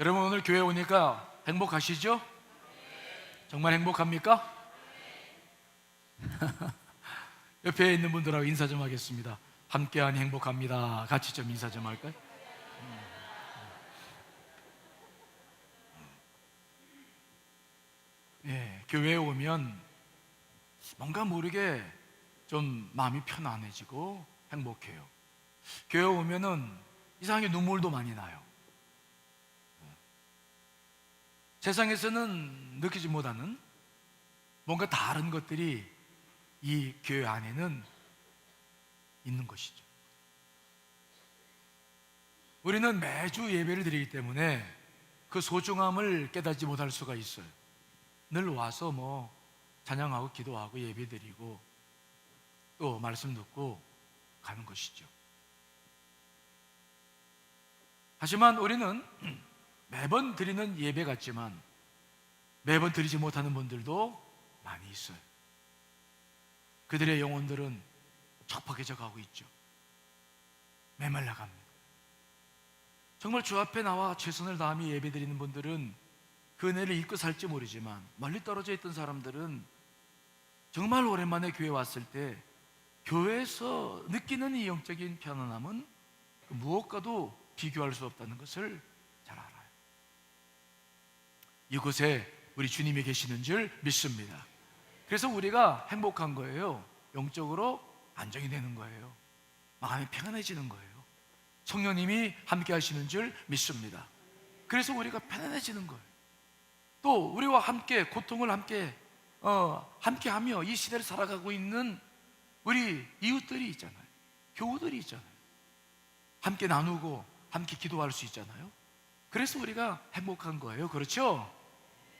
여러분, 오늘 교회 오니까 행복하시죠? 정말 행복합니까? 옆에 있는 분들하고 인사 좀 하겠습니다. 함께하니 행복합니다. 같이 좀 인사 좀 할까요? 교회에 오면 뭔가 모르게 좀 마음이 편안해지고 행복해요. 교회에 오면은 이상하게 눈물도 많이 나요. 세상에서는 느끼지 못하는 뭔가 다른 것들이 이 교회 안에는 있는 것이죠. 우리는 매주 예배를 드리기 때문에 그 소중함을 깨닫지 못할 수가 있어요. 늘 와서 찬양하고 기도하고 예배 드리고 또 말씀 듣고 가는 것이죠. 하지만 우리는 매번 드리는 예배 같지만 매번 드리지 못하는 분들도 많이 있어요. 그들의 영혼들은 척박해져 가고 있죠. 메말라 갑니다. 정말 주 앞에 나와 최선을 다하며 예배 드리는 분들은 그 은혜를 잊고 살지 모르지만 멀리 떨어져 있던 사람들은 정말 오랜만에 교회 왔을 때 교회에서 느끼는 이 영적인 편안함은 그 무엇과도 비교할 수 없다는 것을 잘 알아요. 이곳에 우리 주님이 계시는 줄 믿습니다. 그래서 우리가 행복한 거예요. 영적으로 안정이 되는 거예요. 마음이 평안해지는 거예요. 성령님이 함께 하시는 줄 믿습니다. 그래서 우리가 편안해지는 거예요. 또 우리와 함께 고통을 함께하며 이 시대를 살아가고 있는 우리 이웃들이 있잖아요. 교우들이 있잖아요. 함께 나누고 함께 기도할 수 있잖아요. 그래서 우리가 행복한 거예요. 그렇죠?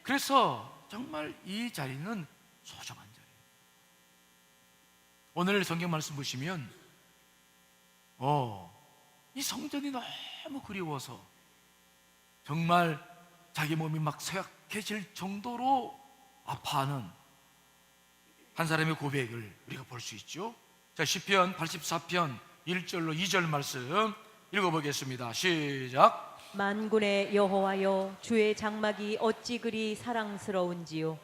그래서 정말 이 자리는 소중한 자리예요. 오늘 성경 말씀 보시면 이 성전이 너무 그리워서 정말 자기 몸이 막 쇠약해질 정도로 아파하는 한 사람의 고백을 우리가 볼 수 있죠. 자, 시편 84편 1절로 2절 말씀 읽어보겠습니다. 시작. 만군의 여호와여, 주의 장막이 어찌 그리 사랑스러운지요.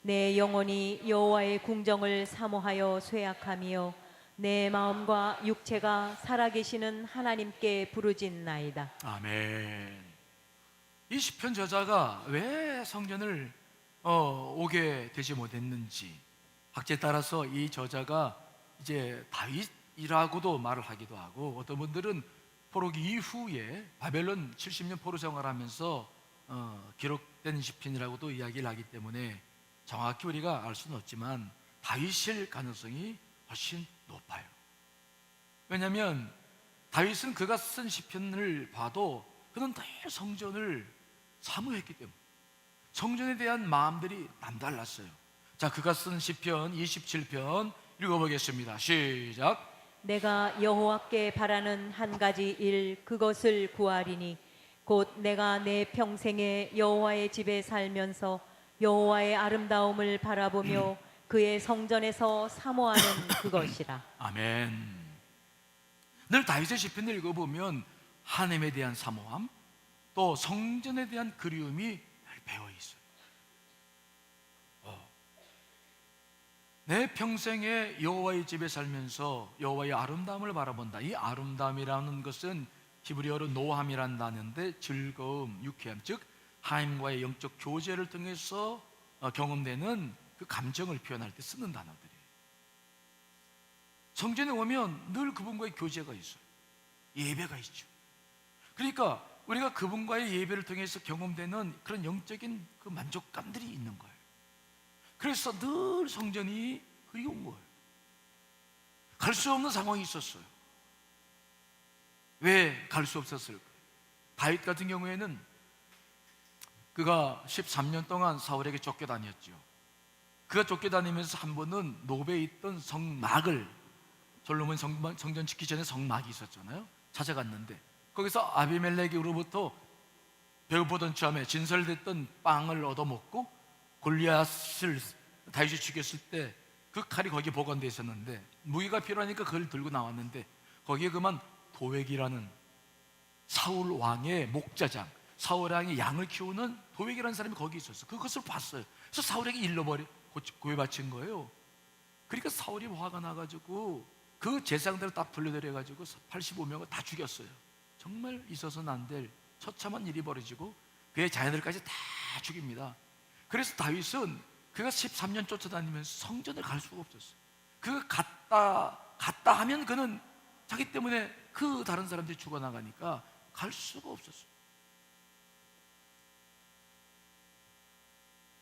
내 영혼이 여호와의 궁정을 사모하여 쇠약하며 내 마음과 육체가 살아계시는 하나님께 부르짖나이다. 아멘. 이 시편 저자가 왜 성전을 오게 되지 못했는지 학자에 따라서 이 저자가 이제 다윗이라고도 말을 하기도 하고, 어떤 분들은 포로기 이후에 바벨론 70년 포로 생활하면서 기록된 시편이라고도 이야기를 하기 때문에 정확히 우리가 알 수는 없지만 다윗일 가능성이 훨씬 높아요. 왜냐하면 다윗은 그가 쓴 시편을 봐도 그는 늘 성전을 사모했기 때문에 성전에 대한 마음들이 남달랐어요. 자, 그가 쓴 시편 27편 읽어보겠습니다. 시작. 내가 여호와께 바라는 한 가지 일, 그것을 구하리니 곧 내가 내 평생에 여호와의 집에 살면서 여호와의 아름다움을 바라보며 그의 성전에서 사모하는 그것이라. 아멘. 늘 다윗의 시편을 읽어보면 하나님에 대한 사모함, 또 성전에 대한 그리움이 늘 배어 있어요. 내 평생에 여호와의 집에 살면서 여호와의 아름다움을 바라본다. 이 아름다움이라는 것은 히브리어로 노함이라는 단어인데 즐거움, 유쾌함, 즉 하나님과의 영적 교제를 통해서 경험되는 그 감정을 표현할 때 쓰는 단어들이에요. 성전에 오면 늘 그분과의 교제가 있어요. 예배가 있죠. 그러니까 우리가 그분과의 예배를 통해서 경험되는 그런 영적인 그 만족감들이 있는 거예요. 그래서 늘 성전이 그리운 거예요. 갈 수 없는 상황이 있었어요. 왜 갈 수 없었을까? 다윗 같은 경우에는 그가 13년 동안 사울에게 쫓겨다녔죠. 그가 쫓겨다니면서 한 번은 노베에 있던 성막을, 솔로몬 성전 짓기 전에 성막이 있었잖아요. 찾아갔는데 거기서 아비멜렉으로부터 배고프던 참에 진설됐던 빵을 얻어먹고 골리앗을 다윗이 죽였을 때 그 칼이 거기에 보관되어 있었는데 무기가 필요하니까 그걸 들고 나왔는데 거기에 그만 도액이라는 사울 왕의 목자장, 사울 왕이 양을 키우는 도액이라는 사람이 거기 있었어. 그것을 봤어요. 그래서 사울에게 일러버려 구애바친 거예요. 그러니까 사울이 화가 나가지고 그 제사장들을 딱 불러들여가지고 85명을 다 죽였어요. 정말 있어서는 안 될 처참한 일이 벌어지고 그의 자녀들까지 다 죽입니다. 그래서 다윗은 그가 13년 쫓아다니면서 성전을 갈 수가 없었어요. 그가 갔다 하면 그는 자기 때문에 그 다른 사람들이 죽어나가니까 갈 수가 없었어요.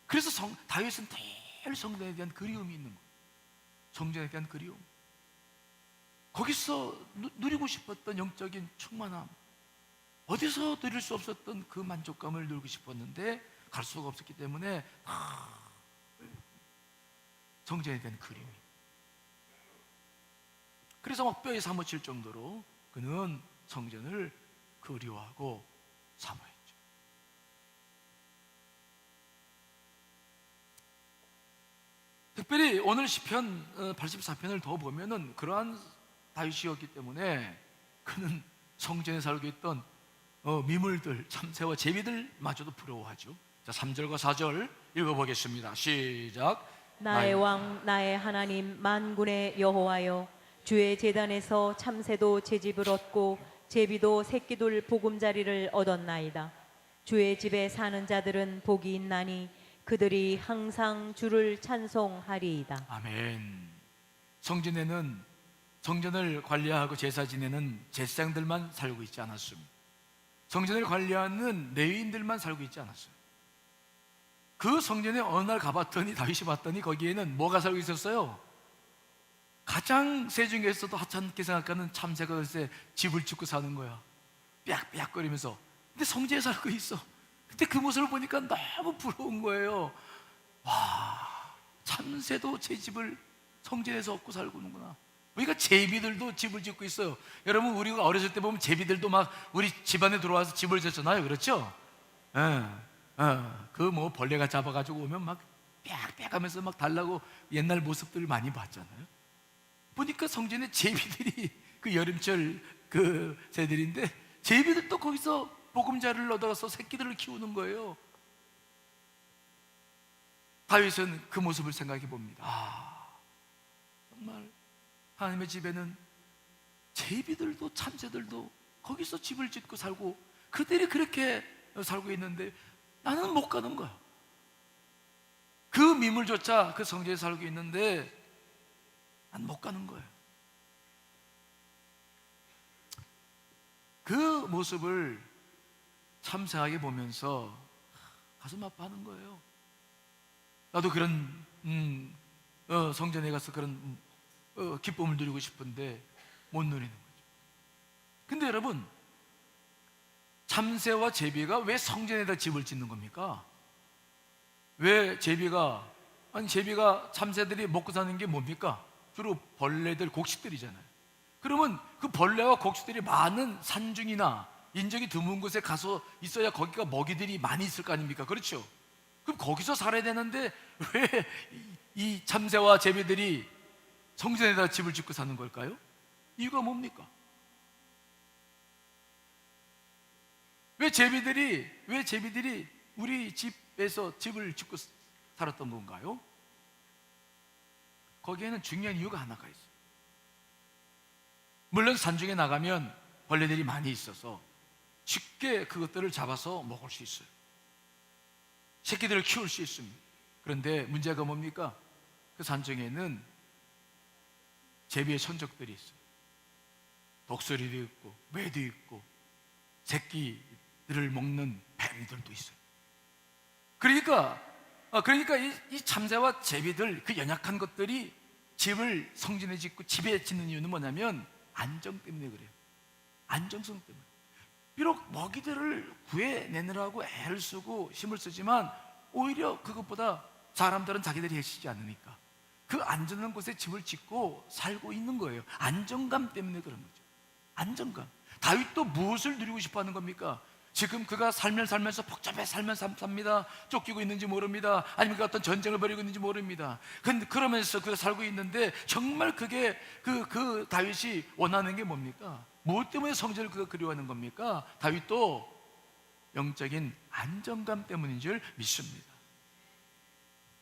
그래서 다윗은 늘 성전에 대한 그리움이 있는 거예요. 성전에 대한 그리움. 거기서 누리고 싶었던 영적인 충만함, 어디서 누릴 수 없었던 그 만족감을 누리고 싶었는데 갈 수가 없었기 때문에 성전에 대한 그리움이. 그래서 막 뼈에 사무칠 정도로 그는 성전을 그리워하고 사모했죠. 특별히 오늘 시편 84편을 더 보면은 그러한 다윗이었기 때문에 그는 성전에 살고 있던 미물들, 참새와 제비들마저도 부러워하죠. 자, 3절과 4절 읽어보겠습니다. 시작. 나의 왕 나의 하나님 만군의 여호와여, 주의 제단에서 참새도 채집을 얻고 제비도 새끼돌 보금자리를 얻었나이다. 주의 집에 사는 자들은 복이 있나니 그들이 항상 주를 찬송하리이다. 아멘. 성전에는 성전을 관리하고 제사 지내는 제사장들만 살고 있지 않았습니다. 성전을 관리하는 레위인들만 살고 있지 않았어요. 그 성전에 어느 날 가봤더니 다윗이 봤더니 거기에는 뭐가 살고 있었어요? 가장 새 중에서도 하찮게 생각하는 참새가 글쎄 집을 짓고 사는 거야. 삐약삐약거리면서. 근데 성전에 살고 있어. 그때 그 모습을 보니까 너무 부러운 거예요. 와, 참새도 제 집을 성전에서 얻고 살고는구나. 우리가 제비들도 집을 짓고 있어요. 여러분, 우리가 어렸을 때 보면 제비들도 막 우리 집안에 들어와서 집을 짓잖아요. 그렇죠? 그 뭐 벌레가 잡아가지고 오면 막 빽빽 하면서 막 달라고 옛날 모습들을 많이 봤잖아요. 보니까 성전에 제비들이 그 여름철 그 새들인데 제비들도 거기서 보금자리를 얻어가서 새끼들을 키우는 거예요. 다윗은 그 모습을 생각해 봅니다. 정말 하나님의 집에는 제비들도 참새들도 거기서 집을 짓고 살고 그들이 그렇게 살고 있는데 나는 못 가는 거야. 그 미물조차 그 성전에 살고 있는데 난 못 가는 거예요. 그 모습을 참새하게 보면서 가슴 아파하는 거예요. 나도 그런 성전에 가서 그런 기쁨을 누리고 싶은데 못 누리는 거죠. 근데 여러분, 참새와 제비가 왜 성전에다 집을 짓는 겁니까? 왜 제비가 참새들이 먹고 사는 게 뭡니까? 주로 벌레들, 곡식들이잖아요. 그러면 그 벌레와 곡식들이 많은 산중이나 인적이 드문 곳에 가서 있어야 거기가 먹이들이 많이 있을 거 아닙니까? 그렇죠? 그럼 거기서 살아야 되는데 왜 이 참새와 제비들이 성전에다 집을 짓고 사는 걸까요? 이유가 뭡니까? 왜 제비들이 우리 집에서 집을 짓고 살았던 건가요? 거기에는 중요한 이유가 하나가 있어요. 물론 산중에 나가면 벌레들이 많이 있어서 쉽게 그것들을 잡아서 먹을 수 있어요. 새끼들을 키울 수 있습니다. 그런데 문제가 뭡니까? 그 산중에는 제비의 천적들이 있어요. 독수리도 있고 매도 있고 새끼들을 먹는 뱀들도 있어요. 그러니까 이 참새와 제비들, 그 연약한 것들이 집을 성전에 짓고 집에 짓는 이유는 뭐냐면 안정 때문에 그래요. 안정성 때문에. 비록 먹이들을 구해내느라고 애를 쓰고 힘을 쓰지만 오히려 그것보다 사람들은 자기들이 해치지 않으니까 그 안전한 곳에 집을 짓고 살고 있는 거예요. 안정감 때문에 그런 거죠. 안정감. 다윗도 무엇을 누리고 싶어 하는 겁니까? 지금 그가 살면서 복잡해 삽니다. 쫓기고 있는지 모릅니다. 아니면 어떤 전쟁을 벌이고 있는지 모릅니다. 근데 그러면서 그가 살고 있는데 정말 그게 그 다윗이 원하는 게 뭡니까? 무엇 때문에 성전을 그가 그리워하는 겁니까? 다윗도 영적인 안정감 때문인 줄 믿습니다.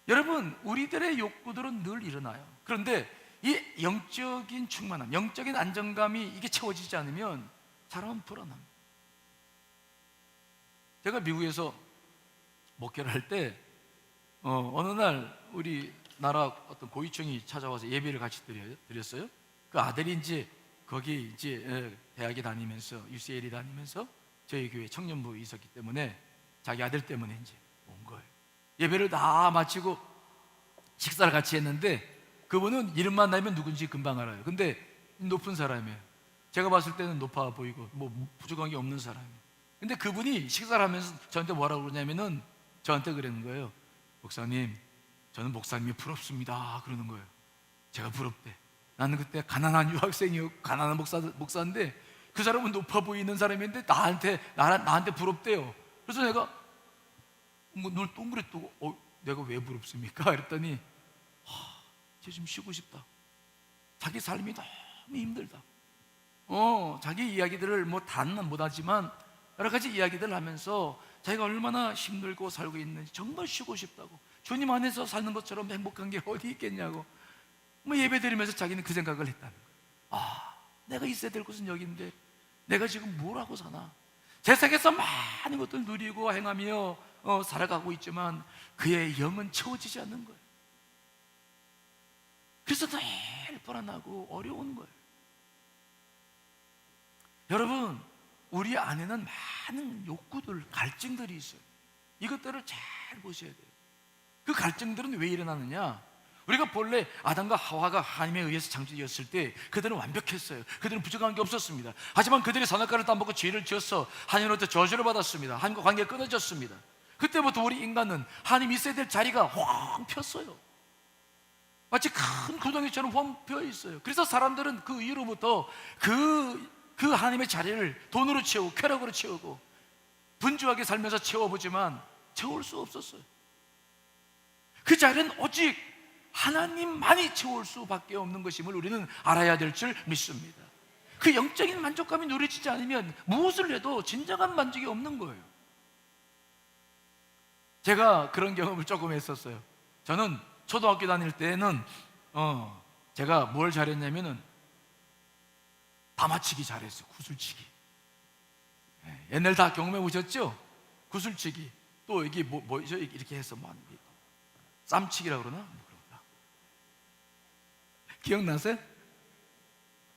여러분, 우리들의 욕구들은 늘 일어나요. 그런데 이 영적인 충만함, 영적인 안정감이 이게 채워지지 않으면 사람은 불안합니다. 제가 미국에서 목회를 할 때 어느 날 우리 나라 어떤 고위층이 찾아와서 예배를 같이 드렸어요. 그 아들이 이제 거기 이제 대학에 다니면서 UCL에 다니면서 저희 교회 청년부에 있었기 때문에 자기 아들 때문에 이제 온 거예요. 예배를 다 마치고 식사를 같이 했는데 그분은 이름만 나면 누군지 금방 알아요. 근데 높은 사람이에요. 제가 봤을 때는 높아 보이고 뭐 부족한 게 없는 사람이에요. 근데 그분이 식사를 하면서 저한테 뭐라고 그러냐면은 저한테 그러는 거예요. 목사님, 저는 목사님이 부럽습니다. 그러는 거예요. 제가 부럽대. 나는 그때 가난한 유학생이었고 가난한 목사인데 그 사람은 높아 보이는 사람인데 나한테 부럽대요. 그래서 내가 눈을 동그랗게 뜨고 내가 왜 부럽습니까? 그랬더니 쟤 좀 쉬고 싶다. 자기 삶이 너무 힘들다. 자기 이야기들을 뭐 다는 못하지만 여러 가지 이야기들을 하면서 자기가 얼마나 힘들고 살고 있는지 정말 쉬고 싶다고, 주님 안에서 사는 것처럼 행복한 게 어디 있겠냐고 뭐 예배 드리면서 자기는 그 생각을 했다는 거예요. 내가 있어야 될 곳은 여기인데 내가 지금 뭘 하고 사나. 세상에서 많은 것들 누리고 행하며 살아가고 있지만 그의 영은 채워지지 않는 거예요. 그래서 늘 불안하고 어려운 거예요. 여러분, 우리 안에는 많은 욕구들, 갈증들이 있어요. 이것들을 잘 보셔야 돼요. 그 갈증들은 왜 일어나느냐? 우리가 본래 아담과 하와가 하나님에 의해서 창조되었을 때 그들은 완벽했어요. 그들은 부족한 게 없었습니다. 하지만 그들이 선악과를 따먹고 죄를 지어서 하나님으로부터 저주를 받았습니다. 하나님과 관계가 끊어졌습니다. 그때부터 우리 인간은 하나님 있어야 될 자리가 황 폈어요. 마치 큰 구덩이처럼 황 펴 있어요. 그래서 사람들은 그 이후로부터 그 하나님의 자리를 돈으로 채우고 쾌락으로 채우고 분주하게 살면서 채워보지만 채울 수 없었어요. 그 자리는 오직 하나님만이 채울 수밖에 없는 것임을 우리는 알아야 될 줄 믿습니다. 그 영적인 만족감이 누려지지 않으면 무엇을 해도 진정한 만족이 없는 거예요. 제가 그런 경험을 조금 했었어요. 저는 초등학교 다닐 때는 제가 뭘 잘했냐면은 다마치기 잘했어요. 구슬치기. 옛날 다 경험해 보셨죠? 구슬치기. 또 이게 뭐죠? 이렇게 해서 뭐 쌈치기라고 그러나? 기억나세요?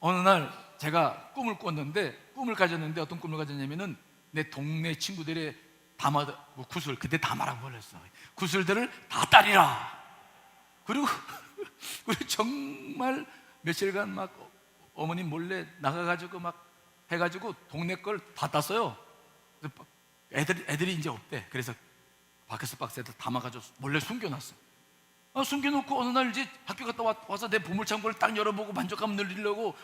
어느 날 제가 꿈을 꿨는데, 꿈을 가졌는데 어떤 꿈을 가졌냐면은 내 동네 친구들의 구슬, 그때 다마라고 불렀어. 구슬들을 다 따리라. 그리고 정말 며칠간 막 어머님 몰래 나가가지고 막 해가지고 동네 걸 다 땄어요. 애들이 이제 없대. 그래서 바켓스 박스에다 담아가지고 몰래 숨겨놨어. 숨겨놓고 어느 날 이제 학교 갔다 와서 내 보물창고를 딱 열어보고 만족감 늘리려고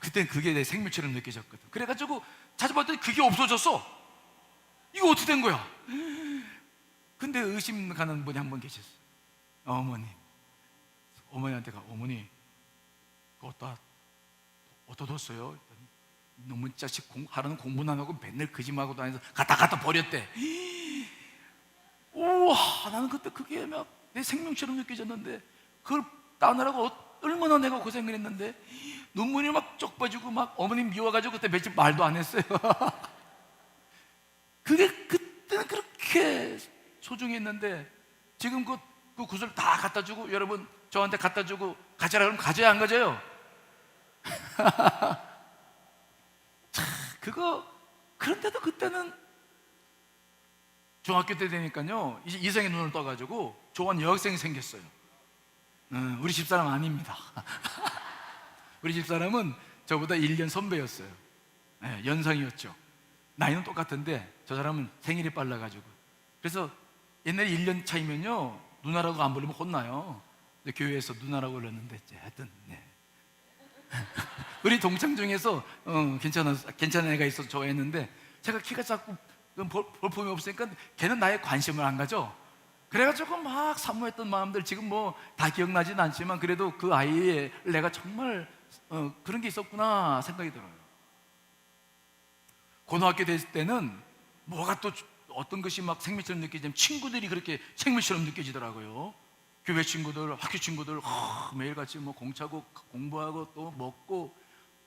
그때 그게 내 생명처럼 느껴졌거든. 그래가지고 찾아봤더니 그게 없어졌어. 이거 어떻게 된 거야? 근데 의심 가는 분이 한 분 계셨어. 어머니한테 어머니 그거 어디다 뒀어요? 너무 자식 하루는 공부는 안 하고 맨날 거짓말하고 다니면서 갖다 버렸대. 우와, 나는 그때 그게 막 내 생명처럼 느껴졌는데 그걸 따느라고 얼마나 내가 고생을 했는데 눈물이 막 쪽 빠지고 막 어머님 미워가지고 그때 며칠 말도 안 했어요. 그게 그때는 그렇게 소중했는데 지금 그 구슬 다 갖다 주고 여러분 저한테 갖다 주고 가져라 그러면 가져야 안 가져요? 그런데도 그때는 중학교 때 되니까요 이제 이성의 눈을 떠가지고 좋아하는 여학생이 생겼어요. 우리 집사람 아닙니다. 우리 집사람은 저보다 1년 선배였어요. 연상이었죠. 나이는 똑같은데 저 사람은 생일이 빨라가지고 그래서 옛날에 1년 차이면요 누나라고 안 부르면 혼나요. 근데 교회에서 누나라고 불렀는데 하여튼 우리 동창 중에서 괜찮은 애가 있어서 좋아했는데 제가 키가 작고 볼품이 없으니까 걔는 나에 관심을 안 가져. 그래가지고 막 사모했던 마음들 지금 뭐 다 기억나진 않지만 그래도 그 아이의 내가 정말 그런 게 있었구나 생각이 들어요. 고등학교 됐을 때는 뭐가 또 어떤 것이 막 생명처럼 느껴지면 친구들이 그렇게 생명처럼 느껴지더라고요. 교회 친구들, 학교 친구들 매일같이 뭐 공차고 공부하고 또 먹고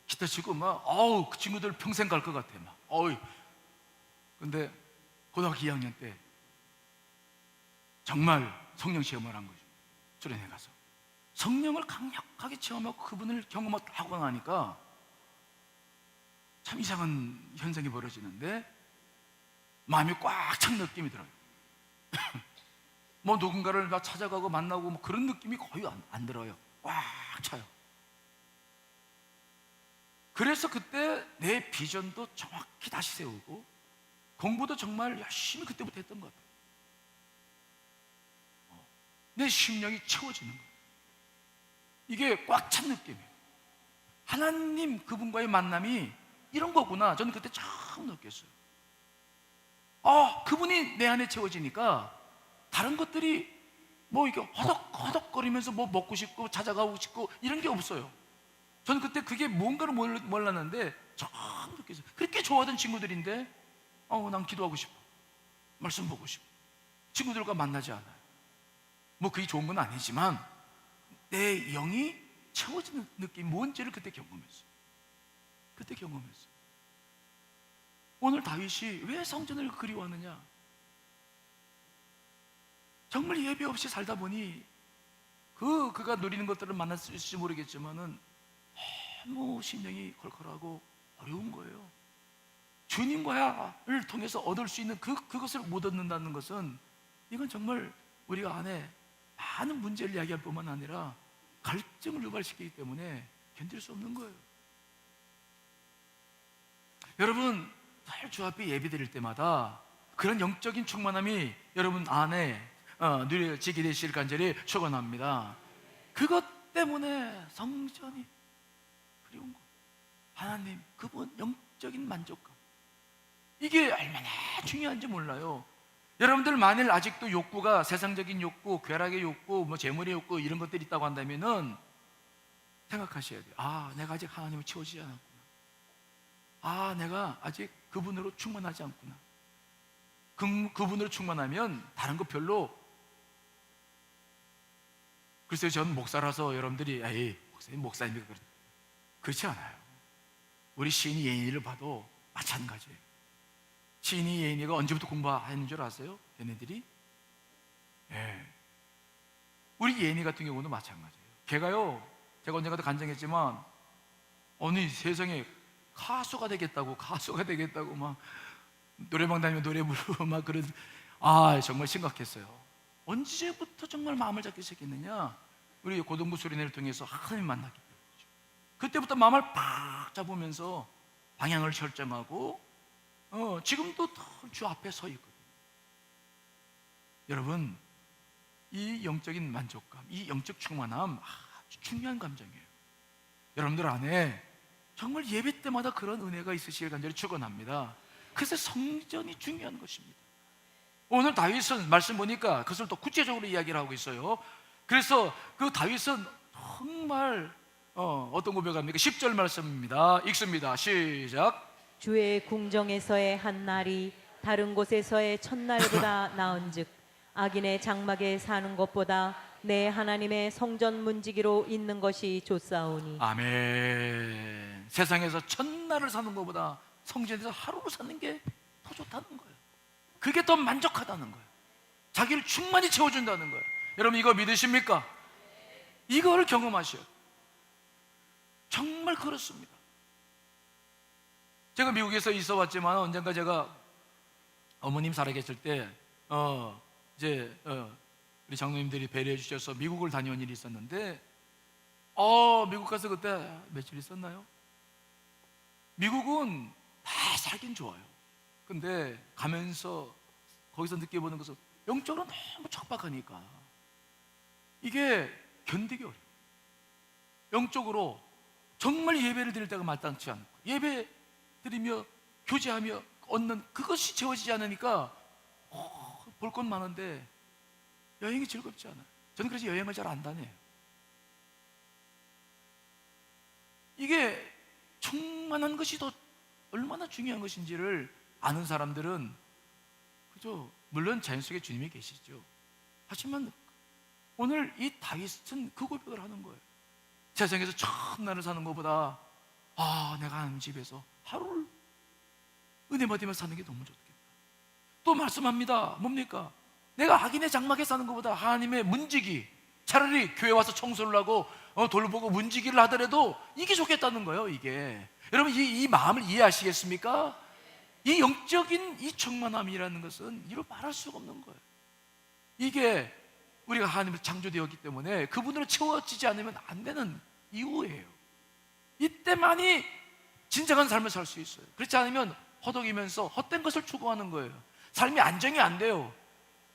기타 치고 막 어우 그 친구들 평생 갈 것 같아 막 어이. 근데 고등학교 2학년 때 정말 성령 체험을 한 거죠. 수련회 가서 성령을 강력하게 체험하고 그분을 경험하고 나니까 참 이상한 현상이 벌어지는데 마음이 꽉 찬 느낌이 들어요. 뭐 누군가를 막 찾아가고 만나고 뭐 그런 느낌이 거의 안 들어요. 꽉 차요. 그래서 그때 내 비전도 정확히 다시 세우고 공부도 정말 열심히 그때부터 했던 것 같아요. 내 심령이 채워지는 거예요. 이게 꽉 찬 느낌이에요. 하나님 그분과의 만남이 이런 거구나. 저는 그때 처음 느꼈어요. 그분이 내 안에 채워지니까 다른 것들이 뭐 이게 허덕허덕거리면서 뭐 먹고 싶고 찾아가고 싶고 이런 게 없어요. 저는 그때 그게 뭔가를 몰랐는데 처음 느꼈어요. 그렇게 좋아하던 친구들인데 난 기도하고 싶어. 말씀 보고 싶어. 친구들과 만나지 않아요. 뭐 그게 좋은 건 아니지만 내 영이 채워지는 느낌 뭔지를 그때 경험했어요. 그때 경험했어요. 오늘 다윗이 왜 성전을 그리워하느냐? 정말 예배 없이 살다 보니 그가 누리는 것들을 만났을지 모르겠지만은 너무 심령이 컬컬하고 어려운 거예요. 주님과를 통해서 얻을 수 있는 그것을 못 얻는다는 것은 이건 정말 우리가 안에 많은 문제를 이야기할 뿐만 아니라 갈증을 유발시키기 때문에 견딜 수 없는 거예요. 여러분 늘 주 앞에 예배 드릴 때마다 그런 영적인 충만함이 여러분 안에 누려지게 되실 간절히 축원합니다. 그것 때문에 성전이 그리운 거. 하나님 그분 영적인 만족감 이게 얼마나 중요한지 몰라요. 여러분들 만일 아직도 욕구가 세상적인 욕구, 쾌락의 욕구, 뭐 재물의 욕구 이런 것들이 있다고 한다면은 생각하셔야 돼요. 내가 아직 하나님을 채워지지 않았구나. 내가 아직 그분으로 충만하지 않구나. 그분으로 충만하면 다른 거 별로. 글쎄요, 전 목사라서 여러분들이 목사님 목사님이 그렇지 않아요. 우리 시인이 예인이를 봐도 마찬가지예요. 시인이 예인이가 언제부터 공부하는 줄 아세요? 얘네들이? 우리 예인이 같은 경우는 마찬가지예요. 걔가요, 제가 언젠가도 간증했지만 어느 세상에 가수가 되겠다고 막 노래방 다니면 노래 부르고 막 그런. 정말 심각했어요. 언제부터 정말 마음을 잡기 시작했느냐? 우리 고등부 수련회를 통해서 하나님 만나기 때문이죠. 그때부터 마음을 팍 잡으면서 방향을 결정하고 지금도 주 앞에 서 있거든요. 여러분 이 영적인 만족감, 이 영적 충만함 아주 중요한 감정이에요. 여러분들 안에 정말 예배 때마다 그런 은혜가 있으시길 간절히 축원합니다. 그래서 성전이 중요한 것입니다. 오늘 다윗은 말씀 보니까 그것을 또 구체적으로 이야기를 하고 있어요. 그래서 그 다윗은 정말 어떤 고백합니까? 10절 말씀입니다. 읽습니다. 시작. 주의 궁정에서의 한 날이 다른 곳에서의 첫날보다 나은즉 악인의 장막에 사는 것보다 내 하나님의 성전 문지기로 있는 것이 좋사오니. 아멘. 세상에서 첫날을 사는 것보다 성전에서 하루를 사는 게 더 좋다는 거예요. 그게 더 만족하다는 거예요. 자기를 충만히 채워준다는 거예요. 여러분 이거 믿으십니까? 이걸 경험하셔요. 정말 그렇습니다. 제가 미국에서 있어 왔지만 언젠가 제가 어머님 살아계실 때 우리 장로님들이 배려해 주셔서 미국을 다녀온 일이 있었는데 미국 가서 그때 며칠 있었나요? 미국은 다 살긴 좋아요. 근데 가면서 거기서 느껴보는 것은 영적으로 너무 척박하니까 이게 견디기 어려워요. 영적으로 정말 예배를 드릴 때가 마땅치 않고 예배 드리며 교제하며 얻는 그것이 채워지지 않으니까 볼 건 많은데 여행이 즐겁지 않아요. 저는 그래서 여행을 잘 안 다녀요. 이게 충만한 것이 더 얼마나 중요한 것인지를 아는 사람들은 그죠? 물론 자연 속에 주님이 계시죠. 하지만 오늘 이 다윗은 그 고백을 하는 거예요. 세상에서 첫날을 사는 것보다 내가 하나님 집에서 하루를 은혜 받으면서 사는 게 너무 좋겠다. 또 말씀합니다. 뭡니까? 내가 악인의 장막에 사는 것보다 하나님의 문지기, 차라리 교회 와서 청소를 하고 돌보고 문지기를 하더라도 이게 좋겠다는 거예요. 이게 여러분 이 마음을 이해하시겠습니까? 이 영적인 이 충만함이라는 것은 이로 말할 수가 없는 거예요. 이게 우리가 하나님을 창조되었기 때문에 그분으로 채워지지 않으면 안 되는 이유예요. 이때만이 진정한 삶을 살 수 있어요. 그렇지 않으면 허덕이면서 헛된 것을 추구하는 거예요. 삶이 안정이 안 돼요.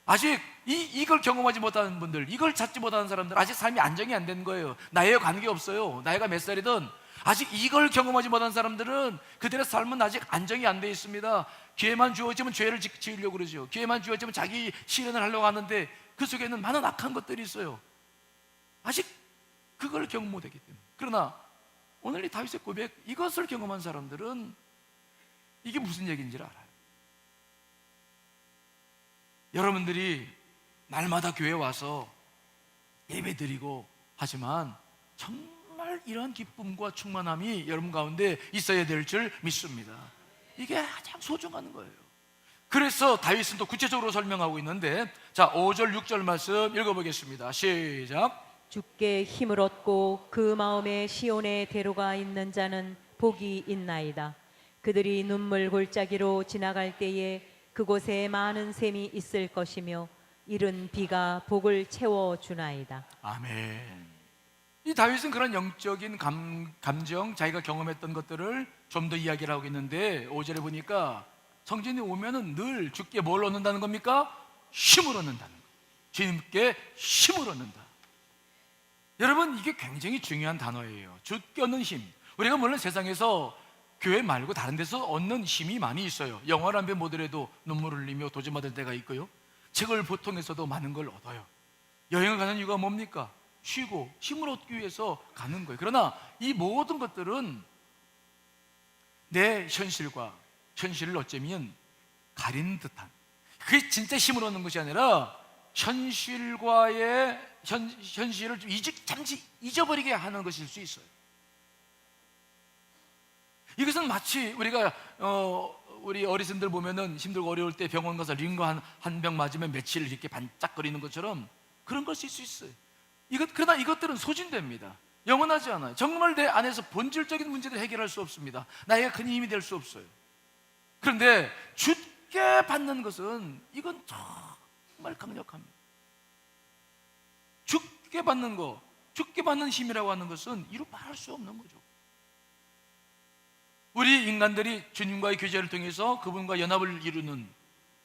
아직 이걸 경험하지 못하는 분들, 이걸 찾지 못하는 사람들, 아직 삶이 안정이 안 된 거예요. 나이와 관계없어요. 나이가 몇 살이든 아직 이걸 경험하지 못한 사람들은 그들의 삶은 아직 안정이 안 돼 있습니다. 기회만 주어지면 죄를 지으려고 그러죠. 기회만 주어지면 자기 실현을 하려고 하는데 그 속에는 많은 악한 것들이 있어요. 아직 그걸 경험 못했기 때문에. 그러나 오늘 이 다윗의 고백, 이것을 경험한 사람들은 이게 무슨 얘기인지를 알아요. 여러분들이 날마다 교회에 와서 예배드리고 하지만 정말 이런 기쁨과 충만함이 여러분 가운데 있어야 될 줄 믿습니다. 이게 가장 소중한 거예요. 그래서 다윗은 또 구체적으로 설명하고 있는데, 자 5절 6절 말씀 읽어보겠습니다. 시작. 주께 힘을 얻고 그 마음에 시온의 대로가 있는 자는 복이 있나이다. 그들이 눈물 골짜기로 지나갈 때에 그곳에 많은 샘이 있을 것이며 이른 비가 복을 채워주나이다. 아멘. 이 다윗은 그런 영적인 감정, 자기가 경험했던 것들을 좀 더 이야기를 하고 있는데 5절에 보니까 성전에 오면은 늘 주께 뭘 얻는다는 겁니까? 힘을 얻는다는 거예요. 주님께 힘을 얻는다. 여러분 이게 굉장히 중요한 단어예요. 주께 얻는 힘. 우리가 물론 세상에서 교회 말고 다른 데서 얻는 힘이 많이 있어요. 영화를 한 편 보더라도 눈물을 흘리며 도전받을 때가 있고요. 책을 통해서도 많은 걸 얻어요. 여행을 가는 이유가 뭡니까? 쉬고 힘을 얻기 위해서 가는 거예요. 그러나 이 모든 것들은 내 현실을 어쩌면 가리는 듯한, 그게 진짜 힘을 얻는 것이 아니라 현실을 좀 잠시 잊어버리게 하는 것일 수 있어요. 이것은 마치 우리가 우리 어르신들 보면은 힘들고 어려울 때 병원 가서 링거 한 병 맞으면 며칠 이렇게 반짝거리는 것처럼 그런 것일 수 있어요. 그러나 이것들은 소진됩니다. 영원하지 않아요. 정말 내 안에서 본질적인 문제를 해결할 수 없습니다. 나에게 큰 힘이 될 수 없어요. 그런데 주께 받는 것은 이건 정말 강력합니다. 주께 받는 거, 주께 받는 힘이라고 하는 것은 이루 말할 수 없는 거죠. 우리 인간들이 주님과의 교제를 통해서 그분과 연합을 이루는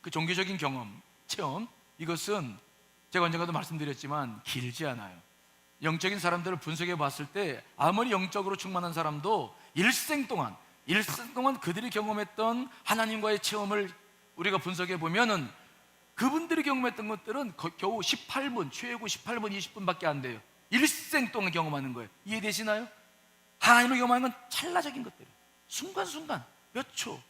그 종교적인 경험, 체험, 이것은 제가 언젠가도 말씀드렸지만 길지 않아요. 영적인 사람들을 분석해 봤을 때 아무리 영적으로 충만한 사람도 일생 동안 그들이 경험했던 하나님과의 체험을 우리가 분석해 보면은 그분들이 경험했던 것들은 겨우 18분, 최고 18분, 20분밖에 안 돼요. 일생 동안 경험하는 거예요. 이해되시나요? 하나님을 경험하는 건 찰나적인 것들이에요. 순간순간, 몇 초,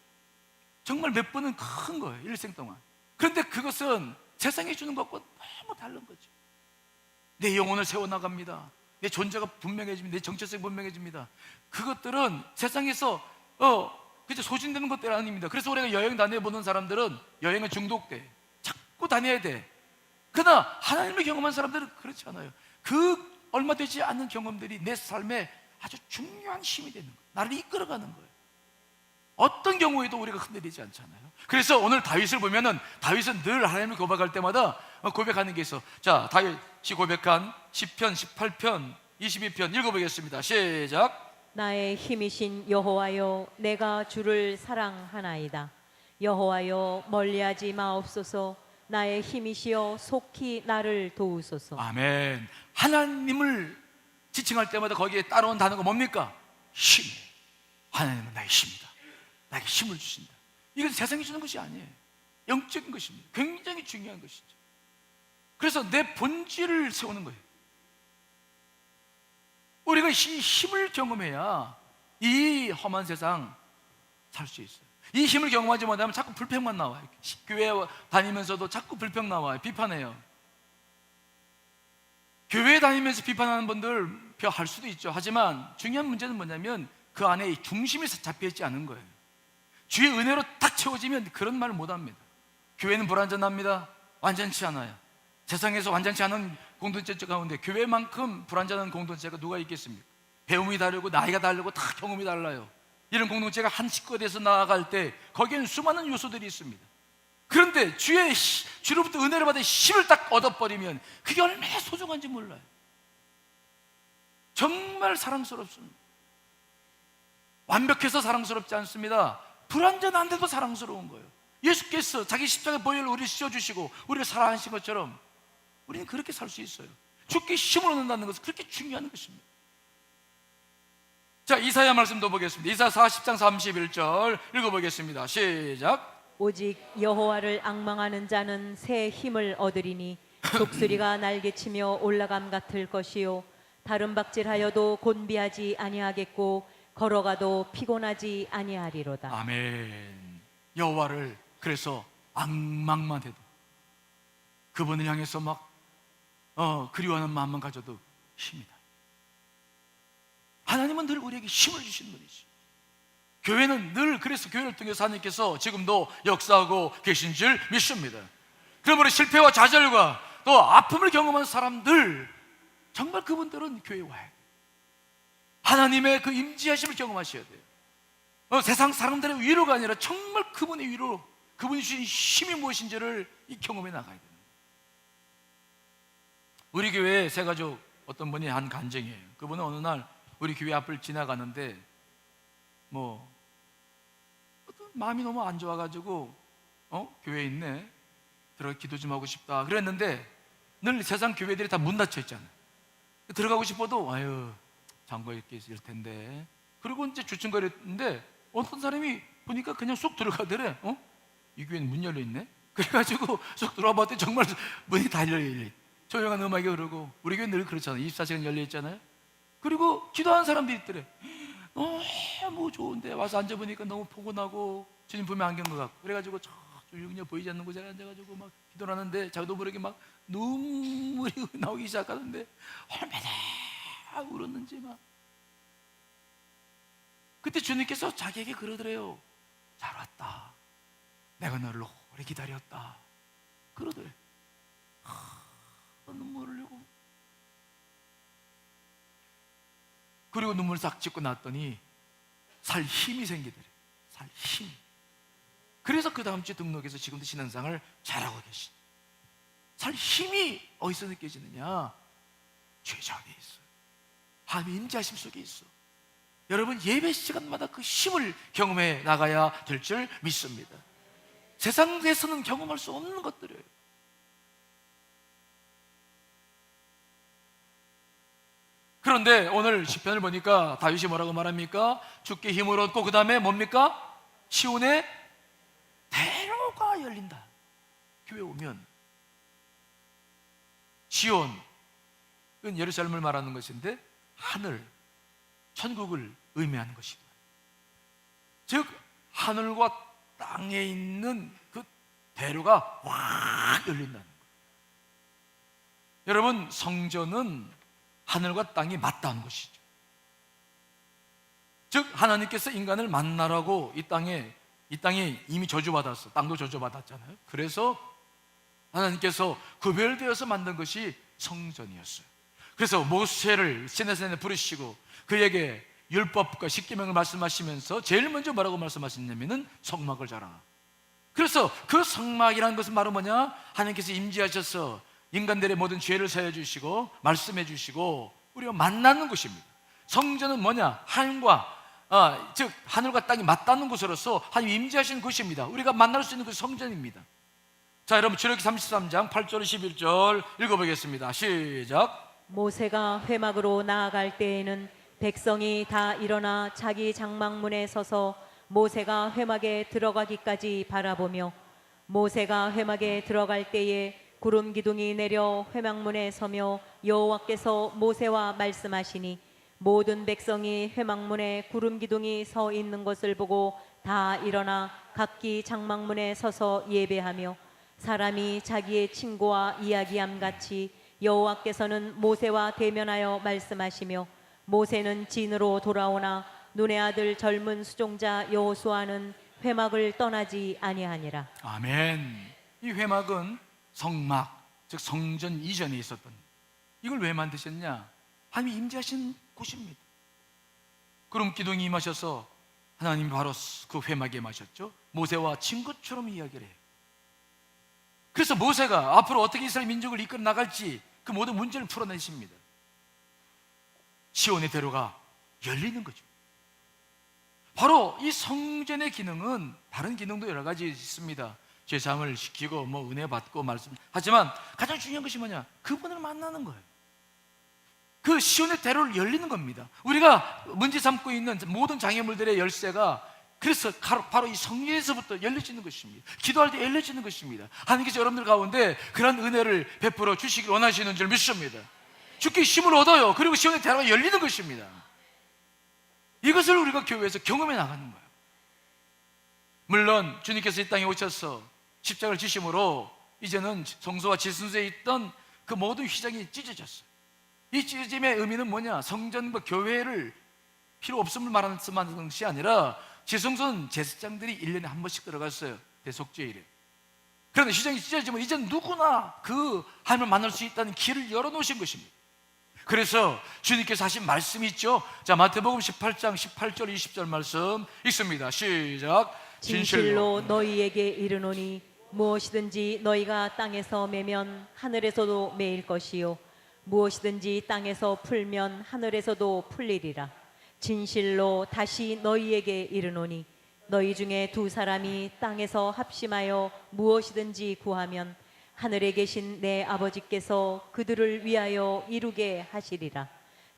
정말 몇 분은 큰 거예요. 일생 동안. 그런데 그것은 세상이 주는 것과 너무 다른 거죠. 내 영혼을 세워나갑니다. 내 존재가 분명해집니다. 내 정체성이 분명해집니다. 그것들은 세상에서 그저 소진되는 것들 아닙니다. 그래서 우리가 여행 다녀보는 사람들은 여행에 중독돼. 자꾸 다녀야 돼. 그러나 하나님을 경험한 사람들은 그렇지 않아요. 그 얼마 되지 않는 경험들이 내 삶에 아주 중요한 힘이 되는 거예요. 나를 이끌어가는 거예요. 어떤 경우에도 우리가 흔들리지 않잖아요. 그래서 오늘 다윗을 보면은 다윗은 늘 하나님을 고백할 때마다 고백하는 게 있어. 자, 다윗이 고백한 시편 18편 22편 읽어보겠습니다. 시작. 나의 힘이신 여호와여, 내가 주를 사랑하나이다. 여호와여, 멀리하지 마옵소서. 나의 힘이시여, 속히 나를 도우소서. 아멘. 하나님을 지칭할 때마다 거기에 따라온 단어가 뭡니까? 힘. 하나님은 나의 힘이다. 나에게 힘을 주신다. 이건 세상이 주는 것이 아니에요. 영적인 것입니다. 굉장히 중요한 것이죠. 그래서 내 본질을 세우는 거예요. 우리가 이 힘을 경험해야 이 험한 세상 살 수 있어요. 이 힘을 경험하지 못하면 자꾸 불평만 나와요. 교회 다니면서도 자꾸 불평 나와요. 비판해요. 교회 다니면서 비판하는 분들 할 수도 있죠. 하지만 중요한 문제는 뭐냐면 그 안에 중심이 잡혀있지 않은 거예요. 주의 은혜로 딱 채워지면 그런 말을 못합니다. 교회는 불완전합니다. 완전치 않아요. 세상에서 완전치 않은 공동체 가운데 교회만큼 불완전한 공동체가 누가 있겠습니까? 배움이 다르고 나이가 다르고 다 경험이 달라요. 이런 공동체가 한 식구가 돼서 나아갈 때 거기에는 수많은 요소들이 있습니다. 그런데 주로부터 은혜를 받은 힘을 딱 얻어버리면 그게 얼마나 소중한지 몰라요. 정말 사랑스럽습니다. 완벽해서 사랑스럽지 않습니다. 불완전한데도 사랑스러운 거예요. 예수께서 자기 십자가 보혈로 우리를 씌워주시고 우리를 사랑하신 것처럼 우리는 그렇게 살 수 있어요. 죽게 힘을 얻는다는 것은 그렇게 중요한 것입니다. 자, 이사야 말씀도 보겠습니다. 이사야 40장 31절 읽어보겠습니다. 시작. 오직 여호와를 앙망하는 자는 새 힘을 얻으리니 독수리가 날개치며 올라감 같을 것이요 다른 박질하여도 곤비하지 아니하겠고 걸어가도 피곤하지 아니하리로다. 아멘. 여호와를 그래서 앙망만 해도 그분을 향해서 막 그리워하는 마음만 가져도 힘이다. 하나님은 늘 우리에게 힘을 주시는 분이죠. 교회는 늘 그래서 교회를 통해서 하나님께서 지금도 역사하고 계신 줄 믿습니다. 그러므로 실패와 좌절과 또 아픔을 경험한 사람들, 정말 그분들은 교회에 와야 돼요. 하나님의 그 임재하심을 경험하셔야 돼요. 세상 사람들의 위로가 아니라 정말 그분의 위로, 그분이 주신 힘이 무엇인지를 이 경험해 나가야 돼요. 우리 교회에 세 가족 어떤 분이 한 간증이에요. 그분은 어느 날 우리 교회 앞을 지나가는데 어떤 마음이 너무 안 좋아가지고 교회에 있네, 들어가 기도 좀 하고 싶다 그랬는데 늘 세상 교회들이 다 문 닫혀 있잖아요. 들어가고 싶어도 잠궈 있을 텐데, 그리고 이제 주춤거렸는데 어떤 사람이 보니까 그냥 쏙 들어가더래. 이 교회는 문 열려 있네. 그래가지고 쏙 들어와 봤더니 정말 문이 다 열려 있네. 조용한 음악이 흐르고, 우리 교회 늘 그렇잖아요. 24시간 열려 있잖아요. 그리고 기도하는 사람들이 있더래. 너무 좋은데 와서 앉아보니까 너무 포근하고 주님 보면 안경 것 같고, 그래가지고 저 조용히 보이지 않는 곳에 앉아가지고 막 기도를 하는데 자기도 모르게 막 눈물이 나오기 시작하는데 얼마나 울었는지 막. 그때 주님께서 자기에게 그러더래요. 잘 왔다. 내가 너를 오래 기다렸다. 그러더래. 눈물 흘리고. 그리고 눈물 싹 찢고 났더니 살 힘이 생기더래. 살 힘. 그래서 그 다음 주 등록해서 지금도 신앙생활을 잘하고 계시. 살 힘이 어디서 느껴지느냐? 죄정에 있어요. 하나님의 임재하심 속에 있어. 여러분, 예배 시간마다 그 힘을 경험해 나가야 될 줄 믿습니다. 세상에서는 경험할 수 없는 것들이에요. 그런데 오늘 시편을 보니까 다윗이 뭐라고 말합니까? 주께 힘을 얻고 그 다음에 뭡니까? 시온의 대로가 열린다. 교회 오면 시온은 예루살렘을 말하는 것인데 하늘, 천국을 의미하는 것이다. 즉 하늘과 땅에 있는 그 대로가 확 열린다는 거예요. 여러분, 성전은 하늘과 땅이 맞닿은 것이죠. 즉 하나님께서 인간을 만나라고 이 땅에 이미 저주받았어. 땅도 저주받았잖아요. 그래서 하나님께서 구별되어서 만든 것이 성전이었어요. 그래서 모세를 시내산에 부르시고 그에게 율법과 십계명을 말씀하시면서 제일 먼저 뭐라고 말씀하셨냐면은 성막을 자라. 그래서 그 성막이라는 것은 바로 뭐냐? 하나님께서 임재하셔서 인간들의 모든 죄를 사해 주시고 말씀해 주시고 우리가 만나는 곳입니다. 성전은 뭐냐? 즉 하늘과 땅이 맞닿는 곳으로서 하나님 임재하시는 곳입니다. 우리가 만날 수 있는 곳이 성전입니다. 자, 여러분 출애굽기 33장 8절 11절 읽어보겠습니다. 시작. 모세가 회막으로 나아갈 때에는 백성이 다 일어나 자기 장막문에 서서 모세가 회막에 들어가기까지 바라보며 모세가 회막에 들어갈 때에 구름 기둥이 내려 회막문에 서며 여호와께서 모세와 말씀하시니 모든 백성이 회막문에 구름 기둥이 서 있는 것을 보고 다 일어나 각기 장막문에 서서 예배하며 사람이 자기의 친구와 이야기함 같이 여호와께서는 모세와 대면하여 말씀하시며 모세는 진으로 돌아오나 눈의 아들 젊은 수종자 여호수아는 회막을 떠나지 아니하니라. 아멘. 이 회막은 성막, 즉 성전 이전에 있었던, 이걸 왜 만드셨냐? 하나님이 임재하신 곳입니다. 그럼 기둥이 임하셔서 하나님이 바로 그 회막에 임하셨죠. 모세와 친구처럼 이야기를 해요. 그래서 모세가 앞으로 어떻게 이스라엘 민족을 이끌어 나갈지 그 모든 문제를 풀어내십니다. 시온의 대로가 열리는 거죠. 바로 이 성전의 기능은 다른 기능도 여러 가지 있습니다. 제사함을 시키고 은혜 받고 말씀하지만 가장 중요한 것이 뭐냐? 그분을 만나는 거예요. 그 시온의 대로를 열리는 겁니다. 우리가 문제 삼고 있는 모든 장애물들의 열쇠가 그래서 바로 이 성전에서부터 열려지는 것입니다. 기도할 때 열려지는 것입니다. 하나님께서 여러분들 가운데 그런 은혜를 베풀어 주시길 원하시는 줄 믿습니다. 주께 힘을 얻어요. 그리고 시온의 대로가 열리는 것입니다. 이것을 우리가 교회에서 경험해 나가는 거예요. 물론 주님께서 이 땅에 오셔서 십자가를 지심으로 이제는 성소와 지순소에 있던 그 모든 휘장이 찢어졌어요. 이 찢어짐의 의미는 뭐냐? 성전과 교회를 필요 없음을 말하는 것이 아니라 지성소는 제사장들이 1년에 한 번씩 들어갔어요. 대속죄일에. 그런데 휘장이 찢어지면 이제 누구나 그 하나님을 만날 수 있다는 길을 열어놓으신 것입니다. 그래서 주님께서 하신 말씀이 있죠. 자, 마태복음 18장 18절 20절 말씀 읽습니다. 시작. 진실로 너희에게 이르노니 무엇이든지 너희가 땅에서 매면 하늘에서도 매일 것이요 무엇이든지 땅에서 풀면 하늘에서도 풀리리라. 진실로 다시 너희에게 이르노니 너희 중에 두 사람이 땅에서 합심하여 무엇이든지 구하면 하늘에 계신 내 아버지께서 그들을 위하여 이루게 하시리라.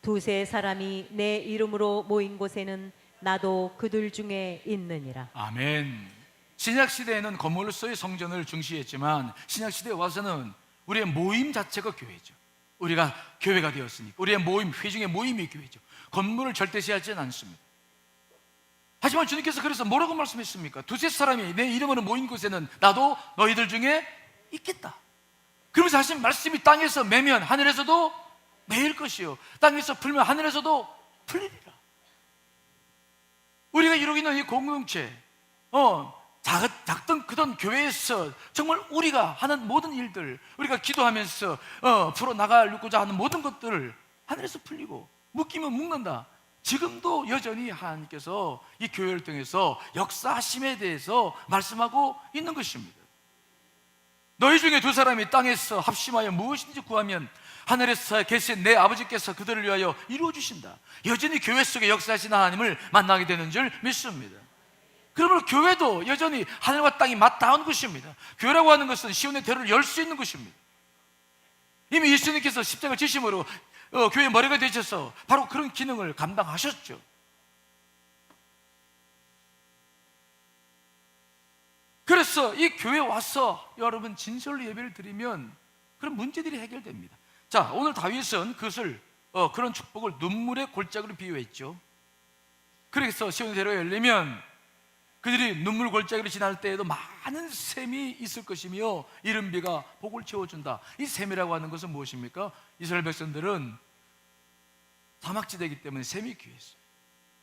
두세 사람이 내 이름으로 모인 곳에는 나도 그들 중에 있느니라. 아멘. 신약 시대에는 건물로서의 성전을 중시했지만 신약 시대에 와서는 우리의 모임 자체가 교회죠. 우리가 교회가 되었으니까 우리의 모임, 회중의 모임이 교회죠. 건물을 절대시하지는 않습니다. 하지만 주님께서 그래서 뭐라고 말씀했습니까? 두세 사람이 내 이름으로 모인 곳에는 나도 너희들 중에 있겠다. 그러면서 하신 말씀이 땅에서 매면 하늘에서도 매일 것이요 땅에서 풀면 하늘에서도 풀리리라. 우리가 이루고 있는 이 공동체, 작든 크든 교회에서 정말 우리가 하는 모든 일들, 우리가 기도하면서 풀어나가려고자 하는 모든 것들을 하늘에서 풀리고 묶이면 묶는다. 지금도 여전히 하나님께서 이 교회를 통해서 역사하심에 대해서 말씀하고 있는 것입니다. 너희 중에 두 사람이 땅에서 합심하여 무엇인지 구하면 하늘에서 계신 내 아버지께서 그들을 위하여 이루어 주신다. 여전히 교회 속에 역사하신 하나님을 만나게 되는 줄 믿습니다. 그러므로 교회도 여전히 하늘과 땅이 맞닿은 것입니다. 교회라고 하는 것은 시온의 대로를 열 수 있는 것입니다. 이미 예수님께서 십자가 지심으로 교회의 머리가 되셔서 바로 그런 기능을 감당하셨죠. 그래서 이 교회에 와서 여러분 진실로 예배를 드리면 그런 문제들이 해결됩니다. 자, 오늘 다윗은 그것을 그런 축복을 눈물의 골짜기로 비유했죠. 그래서 시온의 대로가 열리면 그들이 눈물 골짜기로 지날 때에도 많은 샘이 있을 것이며 이른 비가 복을 채워준다. 이 샘이라고 하는 것은 무엇입니까? 이스라엘 백성들은 사막지대이기 때문에 샘이 귀했어요.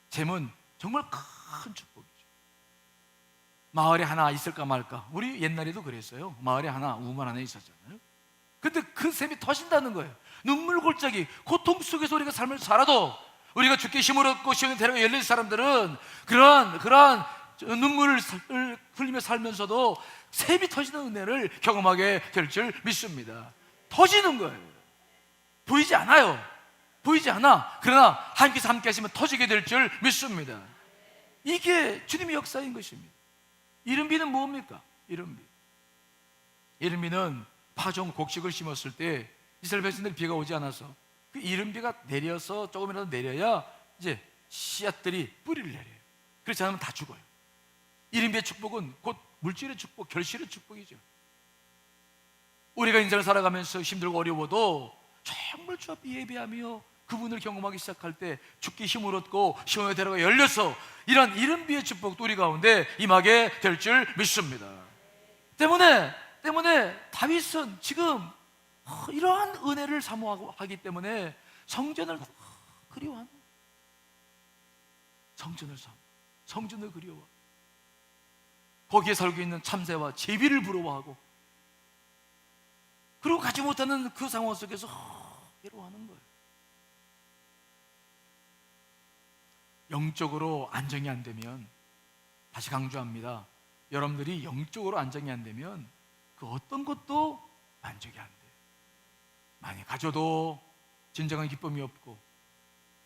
샘은 정말 큰 축복이죠. 마을에 하나 있을까 말까. 우리 옛날에도 그랬어요. 마을에 하나, 우물 하나 있었잖아요. 근데 그 샘이 터진다는 거예요. 눈물 골짜기, 고통 속에서 우리가 삶을 살아도 우리가 주께 힘을 얻고 시온의 대로가 열린 사람들은 그러한 눈물을 흘리며 살면서도 샘이 터지는 은혜를 경험하게 될 줄 믿습니다. 터지는 거예요. 보이지 않아요. 보이지 않아. 그러나 하나님께서 함께 하시면 터지게 될 줄 믿습니다. 이게 주님의 역사인 것입니다. 이른비는 뭡니까? 이른비는 파종 곡식을 심었을 때 이스라엘 백성들 비가 오지 않아서 그 이른비가 내려서 조금이라도 내려야 이제 씨앗들이 뿌리를 내려요. 그렇지 않으면 다 죽어요. 이른비의 축복은 곧 물질의 축복, 결실의 축복이죠. 우리가 인생을 살아가면서 힘들고 어려워도 정말 주 앞에 예배하며 그분을 경험하기 시작할 때 죽기 힘을 얻고 시온의 대로가 열려서 이런 이른비의 축복도 우리 가운데 임하게 될 줄 믿습니다. 때문에 다윗은 지금 이러한 은혜를 사모하기 때문에 성전을 그리워하는 거예요. 성전을 그리워하고 거기에 살고 있는 참새와 제비를 부러워하고 그리고 가지 못하는 그 상황 속에서 괴로워하는 거예요. 영적으로 안정이 안 되면, 다시 강조합니다, 여러분들이 영적으로 안정이 안 되면 그 어떤 것도 만족이 안 돼요. 많이 가져도 진정한 기쁨이 없고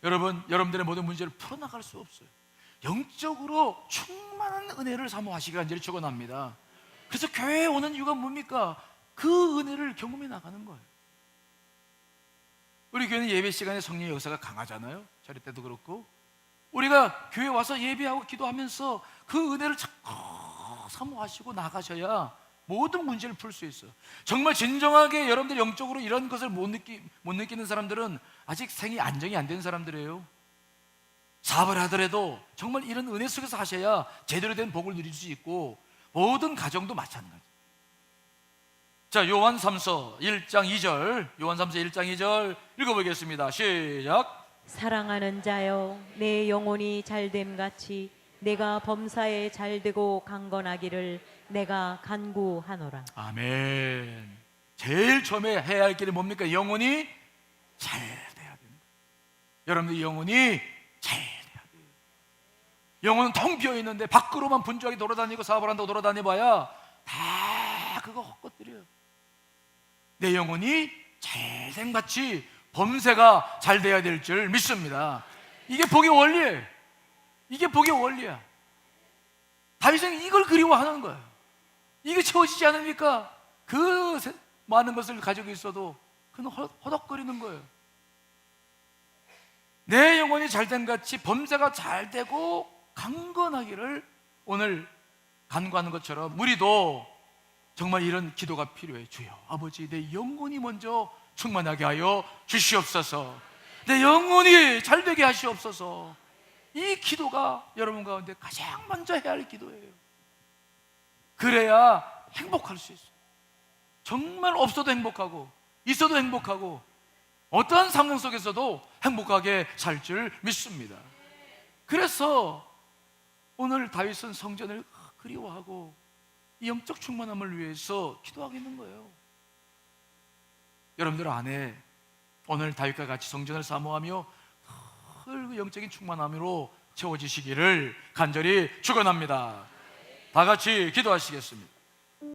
여러분들의 모든 문제를 풀어나갈 수 없어요. 영적으로 충만한 은혜를 사모하시기 간절히 축원합니다. 그래서 교회에 오는 이유가 뭡니까? 그 은혜를 경험해 나가는 거예요. 우리 교회는 예배 시간에 성령의 역사가 강하잖아요. 저희 때도 그렇고 우리가 교회 와서 예배하고 기도하면서 그 은혜를 자꾸 사모하시고 나가셔야 모든 문제를 풀 수 있어요. 정말 진정하게 여러분들 영적으로 이런 것을 못 느끼는 사람들은 아직 생이 안정이 안 된 사람들이에요. 사업을 하더라도 정말 이런 은혜 속에서 하셔야 제대로 된 복을 누릴 수 있고 모든 가정도 마찬가지. 자, 요한 3서 1장 2절, 요한 3서 1장 2절 읽어보겠습니다. 시작. 사랑하는 자여, 내 영혼이 잘됨 같이 내가 범사에 잘되고 강건하기를 내가 간구하노라. 아멘. 제일 처음에 해야 할 길이 뭡니까? 영혼이 잘 돼야 됩니다. 여러분들 영혼이 잘 돼야 돼요. 영혼은 텅 비어 있는데 밖으로만 분주하게 돌아다니고 사업을 한다고 돌아다녀봐야 다 그거 헛것들이에요. 내 영혼이 잘된 같이 범세가 잘 돼야 될 줄 믿습니다. 이게 복의 원리예요. 이게 복의 원리야. 다윗은 이걸 그리워하는 거예요. 이게 채워지지 않으니까 그 많은 것을 가지고 있어도 그는 허덕거리는 거예요. 내 영혼이 잘된 같이 범사가 잘 되고 강건하기를 오늘 간구하는 것처럼 우리도 정말 이런 기도가 필요해요. 주여 아버지, 내 영혼이 먼저 충만하게 하여 주시옵소서. 내 영혼이 잘되게 하시옵소서. 이 기도가 여러분 가운데 가장 먼저 해야 할 기도예요. 그래야 행복할 수 있어요. 정말 없어도 행복하고 있어도 행복하고 어떠한 상황 속에서도 행복하게 살 줄 믿습니다. 그래서 오늘 다윗은 성전을 그리워하고 이 영적 충만함을 위해서 기도하고 있는 거예요. 여러분들 안에 오늘 다윗과 같이 성전을 사모하며 그 영적인 충만함으로 채워지시기를 간절히 축원합니다. 다 같이 기도하시겠습니다.